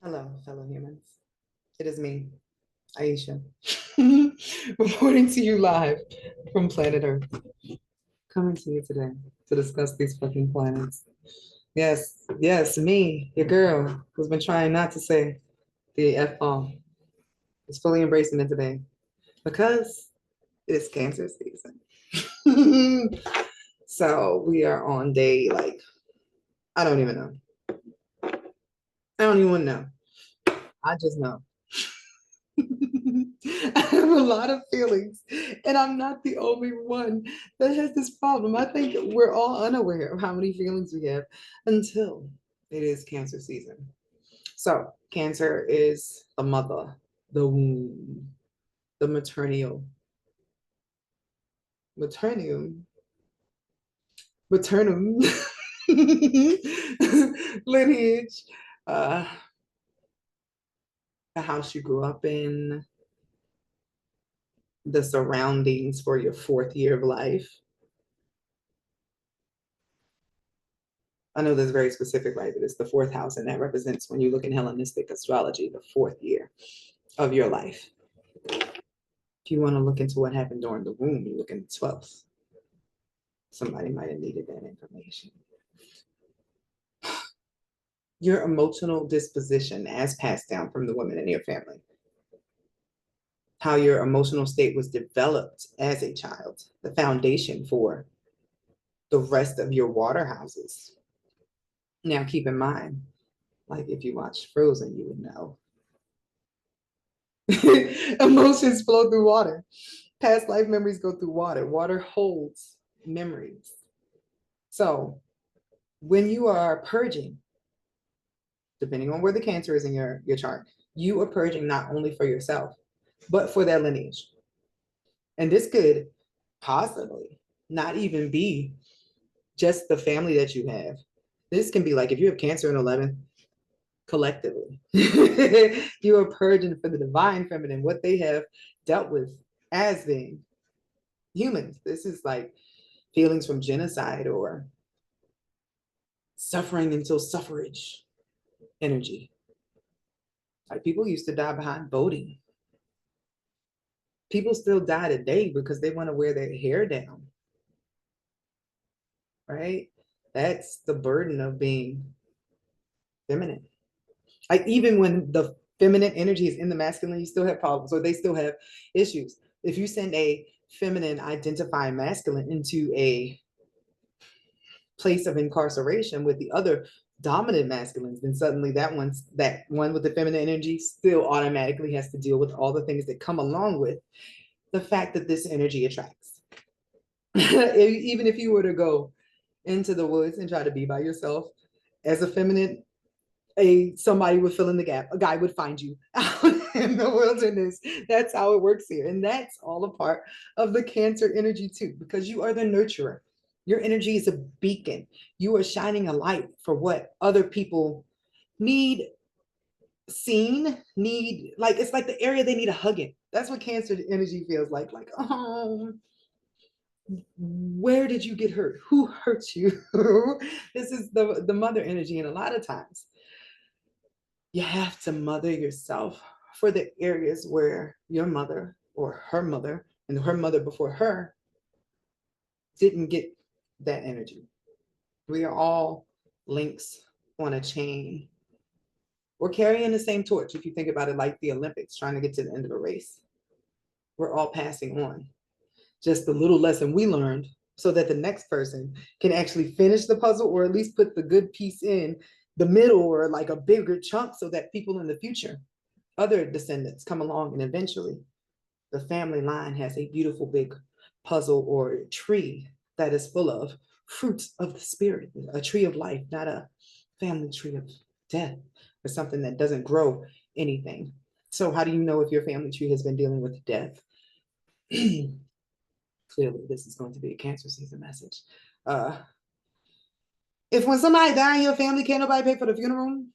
Hello, fellow humans. It is me, Aisha, reporting to you live from planet Earth. Coming to you today to discuss these fucking planets. Yes, yes, me, your girl, who's been trying not to say the F bomb, is fully embracing it today because it's Cancer season. So we are on day, like, I don't even know. I don't even know. I just know. I have a lot of feelings, and I'm not the only one that has this problem. I think we're all unaware of how many feelings we have until it is Cancer season. So, Cancer is the mother, the womb, the maternal, maternum lineage, uh, the house you grew up in, the surroundings for your fourth year of life. I know this is very specific, right? But it's the fourth house, and that represents, when you look in Hellenistic astrology, the fourth year of your life. If you want to look into what happened during the womb, you look in the 12th. Somebody might have needed that information. Your emotional disposition as passed down from the women in your family. How your emotional state was developed as a child, the foundation for the rest of your water houses. Now, keep in mind, like if you watch Frozen, you would know. Emotions flow through water. Past life memories go through water. Water holds memories. So when you are purging, depending on where the Cancer is in your chart, you are purging not only for yourself, but for that lineage. And this could possibly not even be just the family that you have. This can be like if you have Cancer in 11, collectively. You are purging for the divine feminine, what they have dealt with as being humans. This is like feelings from genocide or suffering until suffrage energy. Like people used to die behind voting. People still die today because they want to wear their hair down, right? That's the burden of being feminine. Like even when the feminine energy is in the masculine, you still have problems or they still have issues. If you send a feminine identifying masculine into a place of incarceration with the other dominant masculines, then suddenly that one with the feminine energy still automatically has to deal with all the things that come along with the fact that this energy attracts. Even if you were to go into the woods and try to be by yourself as a feminine, somebody would fill in the gap. A guy would find you out in the wilderness. That's how it works here. And that's all a part of the Cancer energy too, because you are the nurturer. Your energy is a beacon. You are shining a light for what other people need seen, need, like it's like the area they need a hug in. That's what Cancer energy feels like. Like, oh, where did you get hurt? Who hurt you? This is the mother energy. And a lot of times you have to mother yourself for the areas where your mother or her mother and her mother before her didn't get that energy. We are all links on a chain. We're carrying the same torch if you think about it, like the Olympics, trying to get to the end of a race. We're all passing on just the little lesson we learned so that the next person can actually finish the puzzle or at least put the good piece in the middle or like a bigger chunk so that people in the future, other descendants, come along and eventually the family line has a beautiful big puzzle or tree that is full of fruits of the spirit, a tree of life, not a family tree of death or something that doesn't grow anything. So how do you know if your family tree has been dealing with death? Clearly, this is going to be a Cancer season message. If when somebody die in your family, can't nobody pay for the funeral,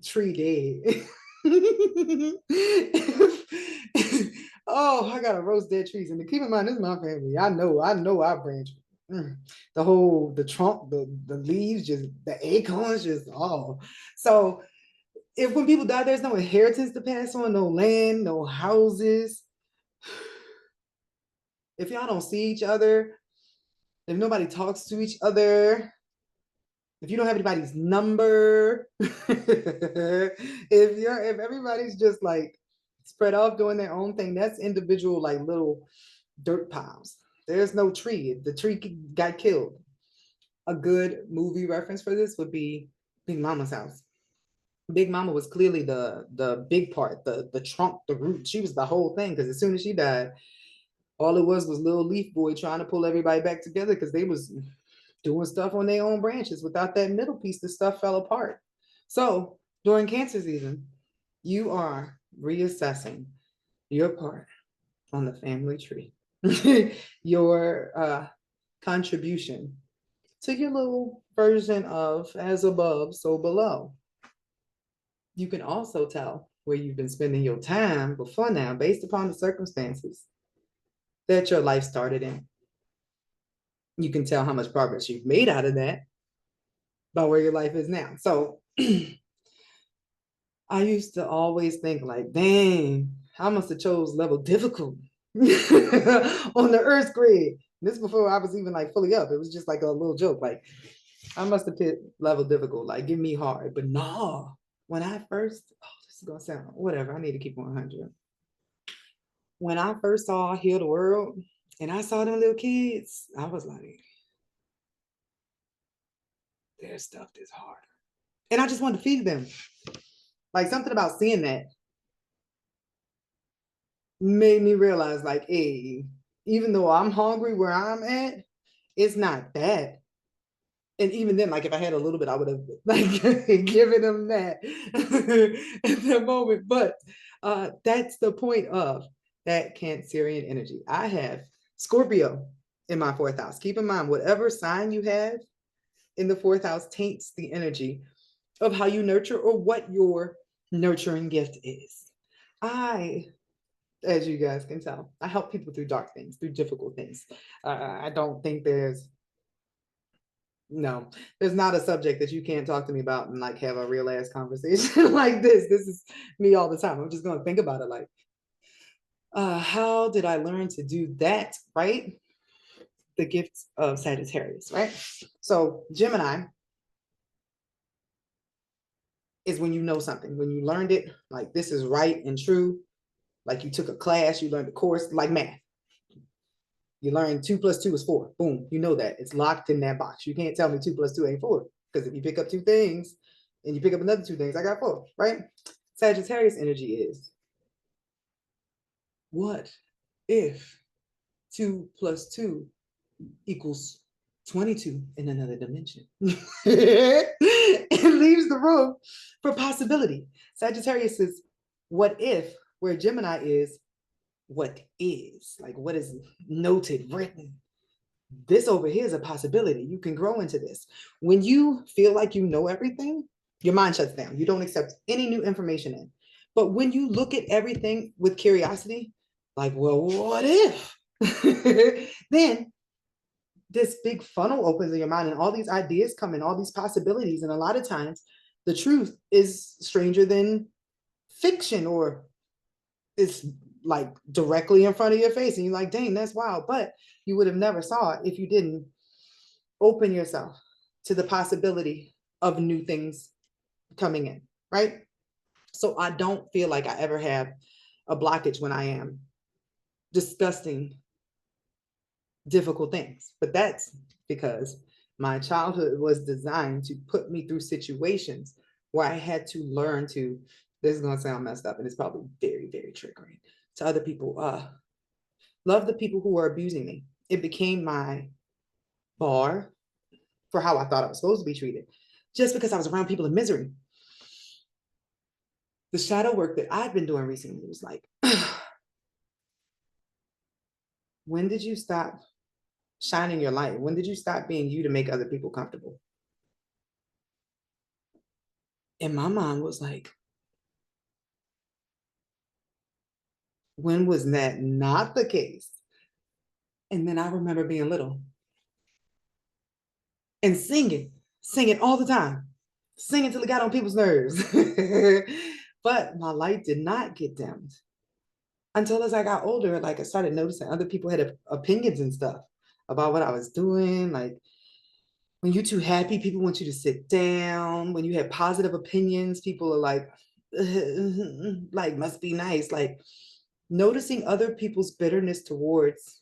tree dead. Oh, I gotta roast dead trees. And to keep in mind, this is my family. I know our branch mm, the whole the trunk, the leaves, just the acorns, just all. So if when people die, there's no inheritance to pass on, no land, no houses. If y'all don't see each other, if nobody talks to each other, if you don't have anybody's number, if everybody's just like spread off doing their own thing, that's individual like little dirt piles. There's no tree. The tree got killed. A good movie reference for this would be Big Mama's house. Big Mama was clearly the big part, the trunk, the root. She was the whole thing because as soon as she died, all it was little Leaf Boy trying to pull everybody back together because they was doing stuff on their own branches. Without that middle piece, the stuff fell apart. So during Cancer season, you are reassessing your part on the family tree, your contribution to your little version of as above, so below. You can also tell where you've been spending your time before now, based upon the circumstances that your life started in. You can tell how much progress you've made out of that by where your life is now. So I used to always think like, dang, I must have chose level difficult on the Earth grid. This before I was even like fully up. It was just like a little joke. Like I must have picked level difficult, like give me hard. But no, when I first, oh, this is gonna sound whatever. I need to keep 100. When I first saw Heal the World and I saw them little kids, I was like, their stuff is hard. And I just wanted to feed them. Like something about seeing that made me realize, like, hey, even though I'm hungry where I'm at, it's not that. And even then, like if I had a little bit, I would have like given them that at that moment. But that's the point of that Cancerian energy. I have Scorpio in my fourth house. Keep in mind, whatever sign you have in the fourth house taints the energy of how you nurture or what your nurturing gift is. I, as you guys can tell, I help people through dark things, through difficult things. I don't think no, there's not a subject that you can't talk to me about and like have a real ass conversation like this. This is me all the time. I'm just going to think about it like, how did I learn to do that? Right? The gifts of Sagittarius, right? So Gemini is when you know something, when you learned it, like this is right and true. Like you took a class, you learned a course, like math. You learn 2 + 2 is 4. Boom, you know that. It's locked in that box. You can't tell me 2 + 2 ain't 4. Because if you pick up two things and you pick up another two things, I got 4, right? Sagittarius energy is, what if 2 + 2 equals 22 in another dimension? It leaves the room for possibility. Sagittarius is what if, where Gemini is what is, like what is noted, written. This over here is a possibility. You can grow into this. When you feel like you know everything, your mind shuts down. You don't accept any new information in. But when you look at everything with curiosity, like, well, what if? Then this big funnel opens in your mind and all these ideas come in, all these possibilities. And a lot of times the truth is stranger than fiction, or it's like directly in front of your face and you're like, dang, that's wild. But you would have never saw it if you didn't open yourself to the possibility of new things coming in, right? So I don't feel like I ever have a blockage when I am discussing difficult things. But that's because my childhood was designed to put me through situations where I had to learn to, this is going to sound messed up and it's probably very, very triggering to other people. Love the people who were abusing me. It became my bar for how I thought I was supposed to be treated, just because I was around people in misery. The shadow work that I've been doing recently was like, when did you stop shining your light? When did you stop being you to make other people comfortable? And my mind was like, when was that not the case? And then I remember being little and singing all the time, singing till it got on people's nerves. But my light did not get dimmed until as I got older, like I started noticing other people had opinions and stuff about what I was doing. Like when you're too happy, people want you to sit down. When you have positive opinions, people are like, like must be nice. Like noticing other people's bitterness towards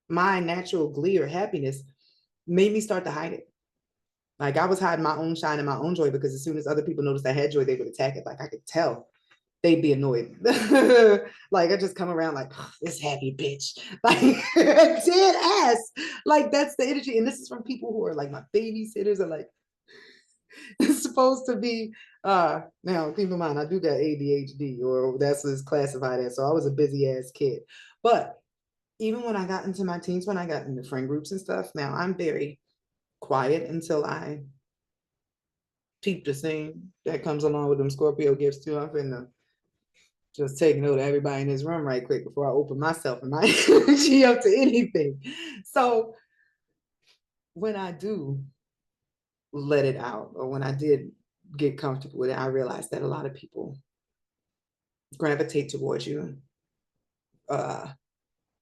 my natural glee or happiness made me start to hide it. Like I was hiding my own shine and my own joy because as soon as other people noticed I had joy, they would attack it. Like I could tell they'd be annoyed. Like I just come around like this happy bitch, like dead ass. Like that's the energy, and this is from people who are like my babysitters are like it's supposed to be. Now keep in mind I do got ADHD, or that's what it's classified as. So I was a busy ass kid, but even when I got into my teens, when I got into friend groups and stuff, now I'm very quiet until I peep the scene that comes along with them Scorpio gifts too. I'm finna just take note of everybody in this room right quick before I open myself and my energy up to anything. So when I do let it out, or when I did get comfortable with it, I realized that a lot of people gravitate towards you uh,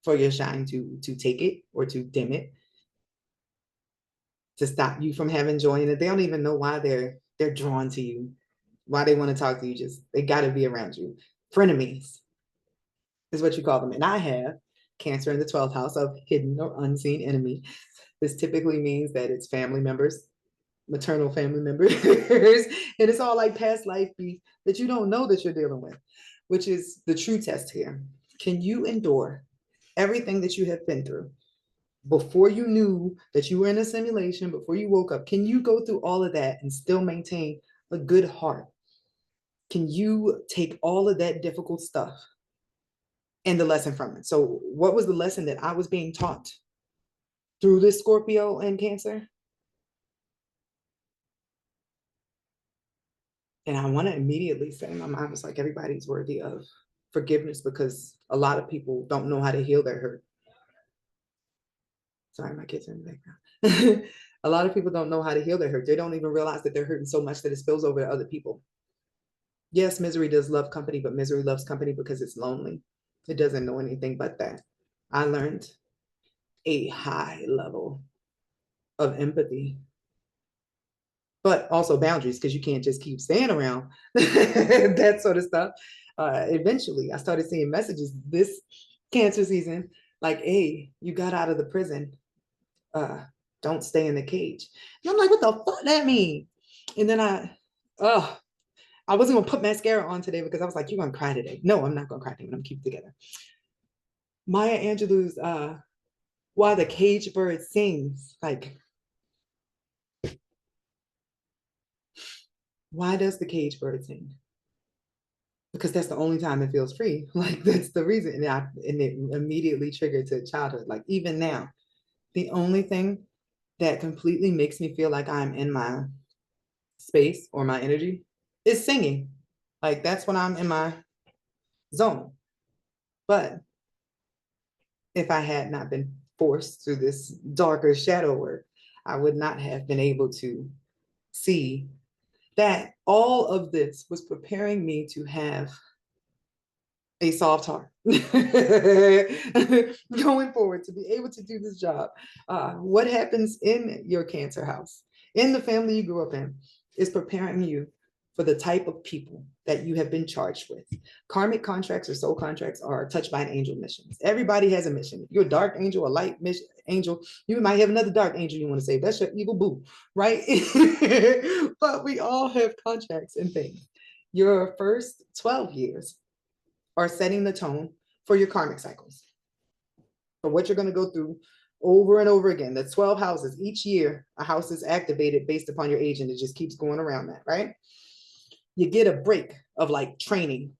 for your shine to take it or to dim it, to stop you from having joy in it. They don't even know why they're drawn to you, why they want to talk to you. Just they got to be around you. Frenemies is what you call them. And I have Cancer in the 12th house of hidden or unseen enemy. This typically means that it's family members, maternal family members, and it's all like past life beef that you don't know that you're dealing with, which is the true test here. Can you endure everything that you have been through before you knew that you were in a simulation, before you woke up? Can you go through all of that and still maintain a good heart? Can you take all of that difficult stuff and the lesson from it? So, what was the lesson that I was being taught through this Scorpio and Cancer? And I want to immediately say, my mind was like, everybody's worthy of forgiveness because a lot of people don't know how to heal their hurt. Sorry, my kids are in the background. A lot of people don't know how to heal their hurt. They don't even realize that they're hurting so much that it spills over to other people. Yes, misery does love company, but misery loves company because it's lonely. It doesn't know anything but that. I learned a high level of empathy, but also boundaries because you can't just keep staying around that sort of stuff. Eventually, I started seeing messages this Cancer season like, hey, you got out of the prison. Uh, don't stay in the cage. And I'm like, what the fuck that mean? And then I wasn't gonna put mascara on today because I was like, you're gonna cry today. No, I'm not gonna cry today. I'm gonna keep it together. Maya Angelou's While the Cage Bird Sings, like, why does the cage bird sing? Because that's the only time it feels free. Like that's the reason. And it immediately triggered to childhood. Like even now, the only thing that completely makes me feel like I'm in my space or my energy is singing. Like that's when I'm in my zone. But if I had not been forced through this darker shadow work, I would not have been able to see that all of this was preparing me to have a soft heart going forward to be able to do this job. What happens in your Cancer house, in the family you grew up in, is preparing you for the type of people that you have been charged with. Karmic contracts or soul contracts are touched by an angel missions. Everybody has a mission. If you're a dark angel, a light mission, angel, you might have another dark angel you want to save. That's your evil boo, right? But we all have contracts and things. Your first 12 years are setting the tone for your karmic cycles, for what you're going to go through over and over again. The 12 houses, each year, a house is activated based upon your age, and it just keeps going around that, right? You get a break of like training.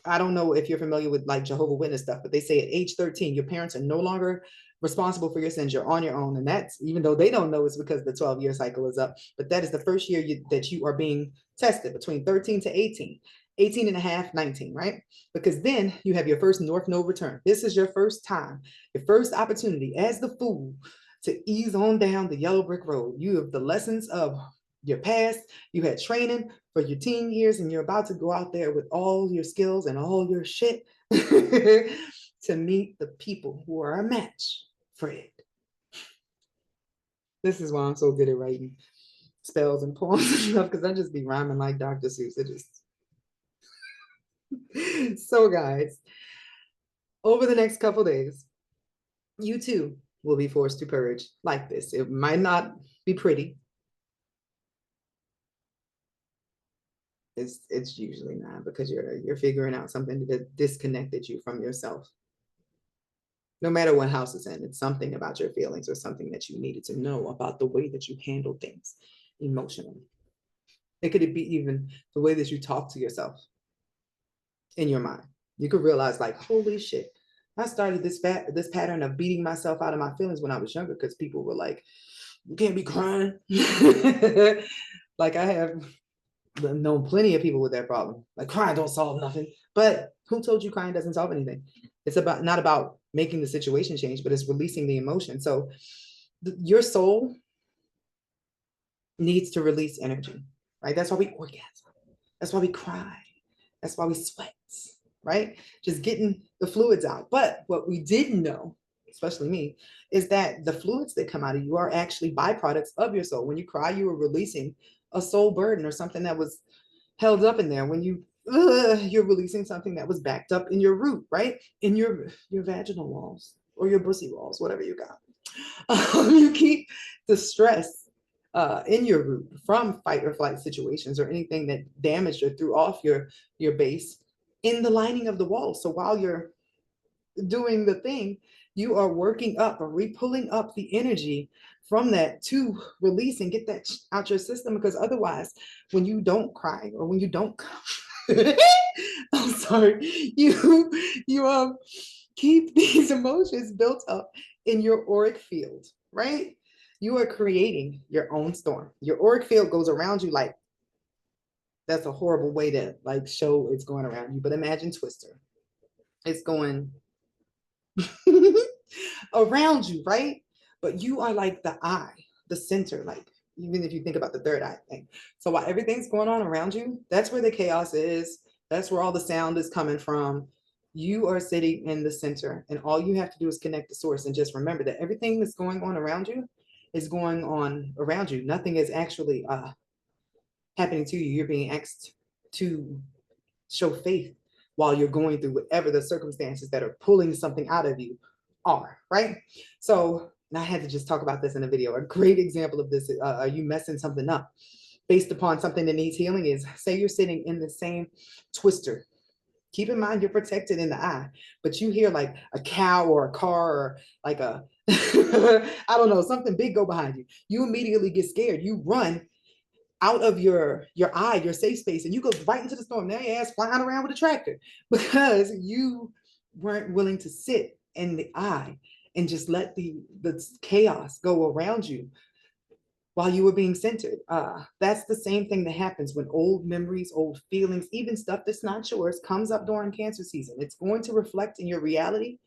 I don't know if you're familiar with like Jehovah's Witness stuff, but they say at age 13, your parents are no longer responsible for your sins. You're on your own. And that's, even though they don't know, it's because the 12-year cycle is up. But that is the first year that you are being tested between 13 to 18. 18 and a half, 19, right? Because then you have your first North Node return. This is your first time, your first opportunity as the fool to ease on down the yellow brick road. You have the lessons of your past. You had training for your teen years, and you're about to go out there with all your skills and all your shit to meet the people who are a match for it. This is why I'm so good at writing spells and poems and stuff, because I just be rhyming like Dr. Seuss. It just so guys, over the next couple days, you too will be forced to purge like this. It might not be pretty. It's usually not, because you're figuring out something that disconnected you from yourself. No matter what house it's in, it's something about your feelings or something that you needed to know about the way that you handle things emotionally. It could be even the way that you talk to yourself in your mind. You could realize, like, holy shit, I started this pattern of beating myself out of my feelings when I was younger, because people were like, you can't be crying. Like, I have known plenty of people with that problem. Like, crying don't solve nothing. But who told you crying doesn't solve anything? It's about not about making the situation change, but it's releasing the emotion. So your soul needs to release energy, right? That's why we orgasm. That's why we cry. That's why we sweat, right? Just getting the fluids out. But what we didn't know, especially me, is that the fluids that come out of you are actually byproducts of your soul. When you cry, you are releasing a soul burden or something that was held up in there. When you're releasing something that was backed up in your root, right? In your vaginal walls or your pussy walls, whatever you got. You keep the stress in your root from fight or flight situations or anything that damaged or threw off your base in the lining of the wall. So while you're doing the thing, you are working up or pulling up the energy from that to release and get that out your system. Because otherwise, when you don't cry or when you don't I'm sorry, you keep these emotions built up in your auric field, right? You are creating your own storm. Your auric field goes around you like, that's a horrible way to like show it's going around you, but imagine Twister. It's going around you, right? But you are like the eye, the center, like even if you think about the third eye thing. So while everything's going on around you, that's where the chaos is. That's where all the sound is coming from. You are sitting in the center, and all you have to do is connect the source and just remember that everything that's going on around you is going on around you. Nothing is actually happening to you. You're being asked to show faith while you're going through whatever the circumstances that are pulling something out of you are, right? So, and I had to just talk about this in a video. A great example of this, are you messing something up based upon something that needs healing, is say you're sitting in the same twister. Keep in mind you're protected in the eye, but you hear like a cow or a car or like a, I don't know, something big go behind you. You immediately get scared. You run out of your eye, your safe space, and you go right into the storm. Now your ass flying around with a tractor because you weren't willing to sit in the eye and just let the chaos go around you while you were being centered. That's the same thing that happens when old memories, old feelings, even stuff that's not yours comes up during Cancer season. It's going to reflect in your reality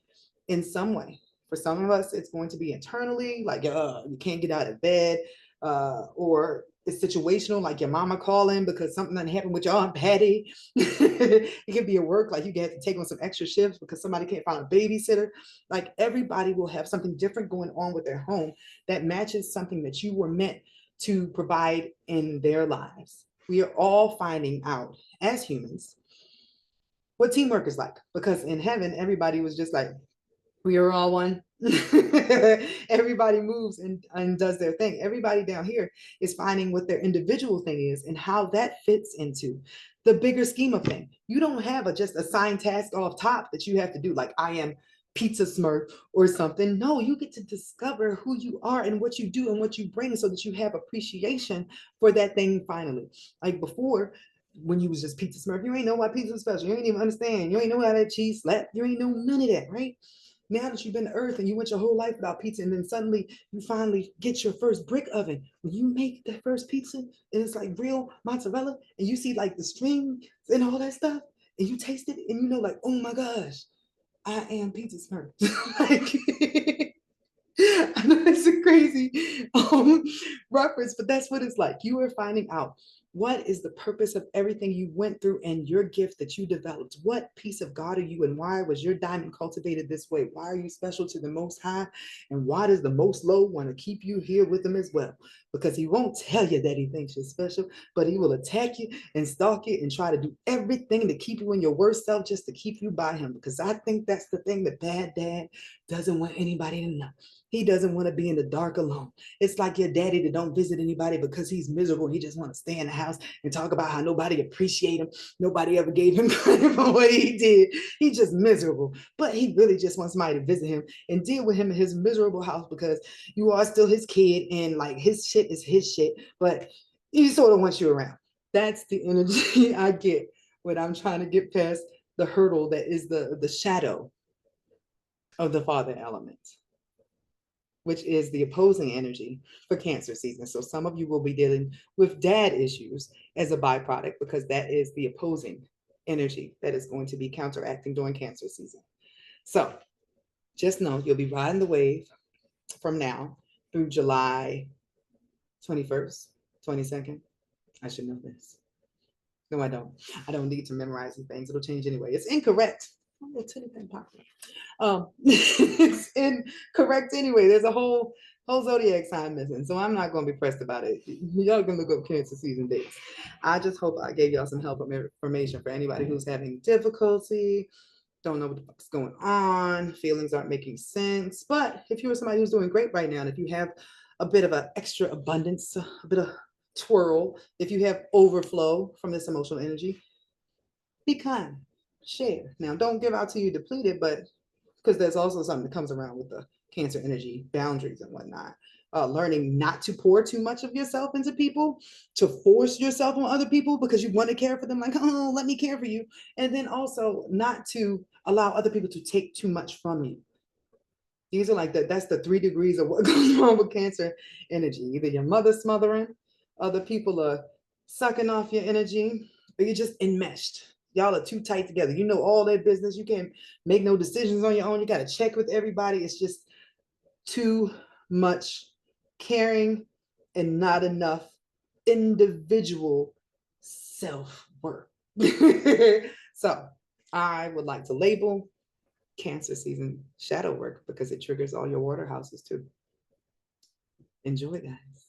in some way. For some of us, it's going to be internally, like you can't get out of bed, or it's situational, like your mama calling because something that happened with your Aunt Patty. It could be at work, like you get to take on some extra shifts because somebody can't find a babysitter. Like everybody will have something different going on with their home that matches something that you were meant to provide in their lives. We are all finding out as humans what teamwork is like, because in heaven, everybody was just like, we are all one. Everybody moves and does their thing. Everybody down here is finding what their individual thing is and how that fits into the bigger scheme of things. You don't have just assigned task off top that you have to do, like I am Pizza Smurf or something. No, you get to discover who you are and what you do and what you bring so that you have appreciation for that thing finally. Like before, when you was just Pizza Smurf, you ain't know why pizza was special. You ain't even understand. You ain't know how that cheese slapped. You ain't know none of that, right? Now that you've been to Earth and you went your whole life without pizza, and then suddenly you finally get your first brick oven. When you make that first pizza and it's like real mozzarella, and you see like the string and all that stuff, and you taste it and you know, like, oh my gosh, I am Pizza Smurf. Like, It's a crazy reference, but that's what it's like. You are finding out what is the purpose of everything you went through and your gift that you developed. What piece of God are you, and why was your diamond cultivated this way? Why are you special to the Most High? And why does the Most Low want to keep you here with him as well? Because he won't tell you that he thinks you're special, but he will attack you and stalk you and try to do everything to keep you in your worst self just to keep you by him. Because I think that's the thing that bad dad doesn't want anybody to know. He doesn't want to be in the dark alone. It's like your daddy that don't visit anybody because he's miserable. He just want to stay in the house and talk about how nobody appreciate him. Nobody ever gave him credit for what he did. He's just miserable. But he really just wants somebody to visit him and deal with him in his miserable house because you are still his kid and like his shit is his shit. But he sort of wants you around. That's the energy I get when I'm trying to get past the hurdle that is the shadow of the father element, which is the opposing energy for Cancer season. So some of you will be dealing with dad issues as a byproduct because that is the opposing energy that is going to be counteracting during Cancer season. So just know you'll be riding the wave from now through July 21st, 22nd. I should know this. No, I don't. I don't need to memorize these things. It'll change anyway. It's incorrect. It's incorrect anyway. There's a whole zodiac sign missing, so I'm not going to be pressed about it. Y'all can look up Cancer season dates. I just hope I gave y'all some helpful information for anybody who's having difficulty, don't know what the fuck's going on, feelings aren't making sense. But if you're somebody who's doing great right now, and if you have a bit of an extra abundance, a bit of twirl, if you have overflow from this emotional energy, be kind, share. Now, don't give out till you depleted, but because there's also something that comes around with the Cancer energy, boundaries and whatnot. Learning not to pour too much of yourself into people, to force yourself on other people because you want to care for them, like, oh, let me care for you. And then also not to allow other people to take too much from you. These are like that's the 3 degrees of what goes wrong with Cancer energy. Either your mother smothering, other people are sucking off your energy, or you're just enmeshed. Y'all are too tight together. You know all their business. You can't make no decisions on your own. You got to check with everybody. It's just too much caring and not enough individual self-worth. So I would like to label Cancer season shadow work because it triggers all your water houses too. Enjoy, guys.